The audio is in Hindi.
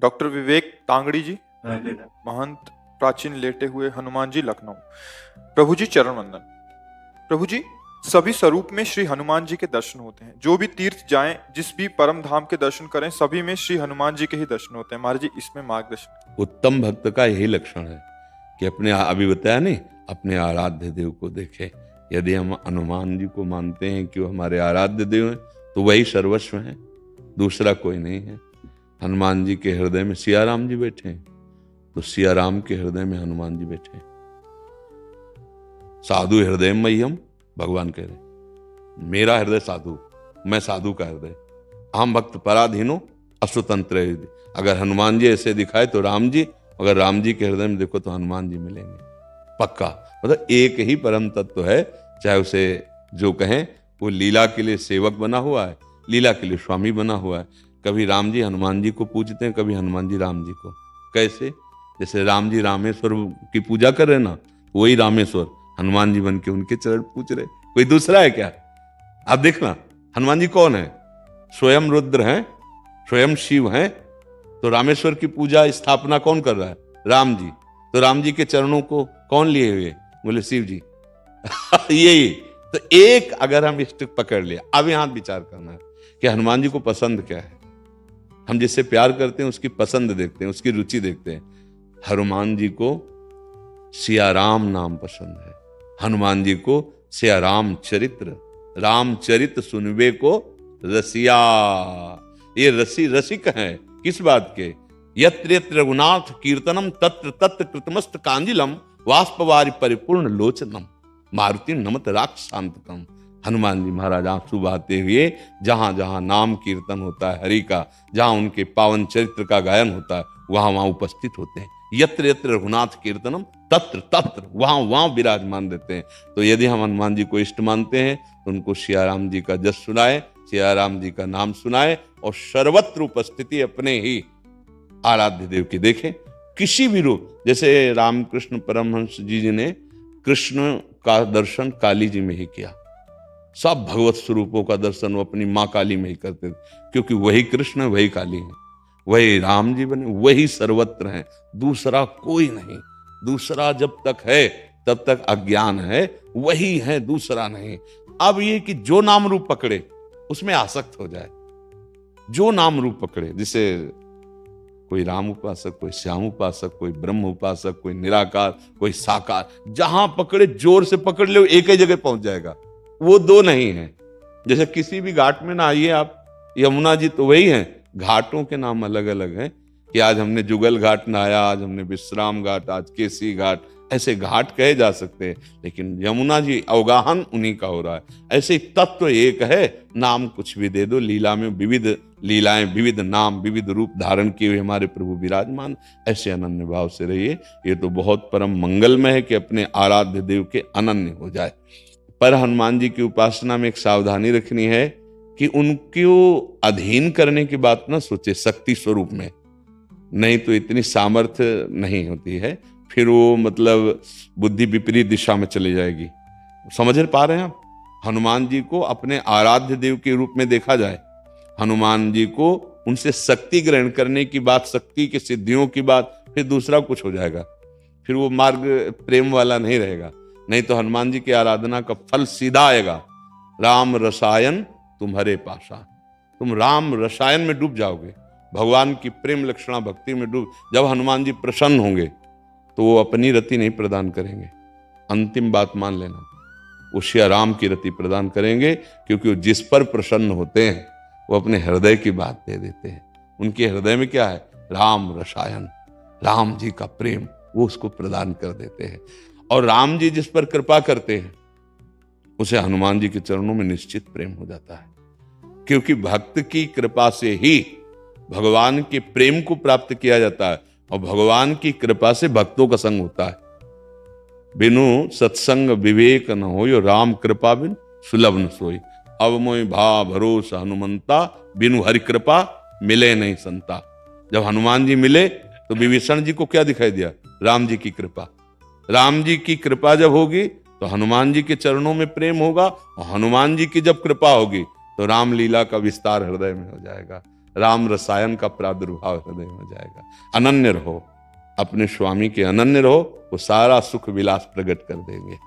डॉक्टर विवेक तांगड़ी जी, महंत प्राचीन लेटे हुए हनुमान जी, लखनऊ। प्रभु जी चरण वंदन। प्रभु जी, सभी स्वरूप में श्री हनुमान जी के दर्शन होते हैं। जो भी तीर्थ जाएं, जिस भी परम धाम के दर्शन करें, सभी में श्री हनुमान जी के ही दर्शन होते हैं। महाराज जी, इसमें मार्गदर्शन। उत्तम भक्त का यही लक्षण है कि अपने, अभी बताया नहीं, अपने आराध्य देव को देखे। यदि हम हनुमान जी को मानते हैं कि वो हमारे आराध्य देव हैं, तो वही सर्वस्व हैं, दूसरा कोई नहीं है। हनुमान जी के हृदय में सिया राम जी बैठे हैं, तो सिया राम के हृदय में हनुमान जी बैठे हैं। साधु हृदय मह्यम, भगवान कह रहे मेरा हृदय साधु, मैं साधु का हृदय। हम भक्त पराधीनो असुतंत्र। अगर हनुमान जी ऐसे दिखाए तो राम जी, अगर राम जी के हृदय में देखो तो हनुमान जी मिलेंगे पक्का। मतलब एक ही परम तत्व है, चाहे उसे जो कहें। वो लीला के लिए सेवक बना हुआ है, लीला के लिए स्वामी बना हुआ है। कभी राम जी हनुमान जी को पूजते हैं, कभी हनुमान जी राम जी को। कैसे? जैसे राम जी रामेश्वर की पूजा कर रहे ना, वही रामेश्वर हनुमान जी बन के उनके चरण पूज रहे। कोई दूसरा है क्या? आप देखना, हनुमान जी कौन है? स्वयं रुद्र हैं, स्वयं शिव हैं। तो रामेश्वर की पूजा स्थापना कौन कर रहा है? राम जी। तो राम जी के चरणों को कौन लिए हुए? बोले शिव जी। यही तो एक, अगर हम इष्ट पकड़ लिया, अब यहां विचार करना है कि हनुमान जी को पसंद क्या है। हम जिससे प्यार करते हैं उसकी पसंद देखते हैं, उसकी रुचि देखते हैं। हनुमान जी को सिया राम नाम पसंद है। हनुमान जी को सिया राम चरित्र, रामचरित सुनवे को रसिया। ये रसिक हैं किस बात के? यत्र यत्र रघुनाथ कीर्तनम तत्र तत्र कृतमस्त कांजिलम वाष्पवारि परिपूर्ण लोचनम मारुति नमत राक्षसांतकम। हनुमान जी महाराज आंसू बहाते हुए जहां जहां नाम कीर्तन होता है हरि का, जहां उनके पावन चरित्र का गायन होता है, वहां वहां उपस्थित होते हैं। यत्र यत्र रघुनाथ कीर्तनम तत्र तत्र, वहां वहां विराजमान देते हैं। तो यदि हम हनुमान जी को इष्ट मानते हैं तो उनको सिया राम जी का जस सुनाए, सिया राम जी का नाम सुनाए, और सर्वत्र उपस्थिति अपने ही आराध्य देव की देखें। किसी भी रूप, जैसे रामकृष्ण परमहंस जी ने कृष्ण का दर्शन काली जी में ही किया। सब भगवत स्वरूपों का दर्शन वो अपनी माँ काली में ही करते थे, क्योंकि वही कृष्ण है, वही काली है, वही राम जी बने, वही सर्वत्र हैं, दूसरा कोई नहीं। दूसरा जब तक है तब तक अज्ञान है, वही है, दूसरा नहीं। अब ये कि जो नाम रूप पकड़े उसमें आसक्त हो जाए, जो नाम रूप पकड़े, जिसे कोई राम उपासक, कोई श्याम उपासक, कोई ब्रह्म उपासक, कोई निराकार, कोई साकार, जहां पकड़े जोर से पकड़ ले, एक ही जगह पहुंच जाएगा। वो दो नहीं है। जैसे किसी भी घाट में ना आइए आप, यमुना जी तो वही हैं, घाटों के नाम अलग अलग हैं कि आज हमने जुगल घाट नहाया, आज हमने विश्राम घाट, आज केसी घाट, ऐसे घाट कहे जा सकते हैं, लेकिन यमुना जी अवगाहन उन्हीं का हो रहा है। ऐसे तत्व एक है, नाम कुछ भी दे दो। लीला में विविध लीलाएं, विविध नाम, विविध रूप धारण किए हुए हमारे प्रभु विराजमान। ऐसे अनन्य भाव से रहिए। ये तो बहुत परम मंगलमय है कि अपने आराध्य देव के अनन्य हो जाए। पर हनुमान जी की उपासना में एक सावधानी रखनी है कि उनको अधीन करने की बात ना सोचे शक्ति स्वरूप में, नहीं तो इतनी सामर्थ्य नहीं होती है, फिर वो मतलब बुद्धि विपरीत दिशा में चली जाएगी। समझ पा रहे हैं आप? हनुमान जी को अपने आराध्य देव के रूप में देखा जाए, हनुमान जी को उनसे शक्ति ग्रहण करने की बात, शक्ति की सिद्धियों की बात, फिर दूसरा कुछ हो जाएगा, फिर वो मार्ग प्रेम वाला नहीं रहेगा। नहीं तो हनुमान जी की आराधना का फल सीधा आएगा, राम रसायन तुम्हारे पासा। तुम राम रसायन में डूब जाओगे, भगवान की प्रेम लक्षणा भक्ति में डूब। जब हनुमान जी प्रसन्न होंगे तो वो अपनी रति नहीं प्रदान करेंगे, अंतिम बात मान लेना, वो श्री राम की रति प्रदान करेंगे, क्योंकि वो जिस पर प्रसन्न होते हैं वो अपने हृदय की बात दे देते हैं। उनके हृदय में क्या है? राम रसायन, राम जी का प्रेम, वो उसको प्रदान कर देते हैं। और राम जी जिस पर कृपा करते हैं उसे हनुमान जी के चरणों में निश्चित प्रेम हो जाता है, क्योंकि भक्त की कृपा से ही भगवान के प्रेम को प्राप्त किया जाता है, और भगवान की कृपा से भक्तों का संग होता है। बिनु सत्संग विवेक न होय, राम कृपा बिन सुलभ न सोई। अब मोय भा भरोसा हनुमंता, बिनु हरि कृपा मिले नहीं संता। जब हनुमान जी मिले तो विभीषण जी को क्या दिखाई दिया? राम जी की कृपा। राम जी की कृपा जब होगी तो हनुमान जी के चरणों में प्रेम होगा, और हनुमान जी की जब कृपा होगी तो रामलीला का विस्तार हृदय में हो जाएगा। राम रसायन का प्रादुर्भाव हृदय में हो जाएगा। अनन्य रहो, अपने स्वामी के अनन्य रहो, वो सारा सुख विलास प्रकट कर देंगे।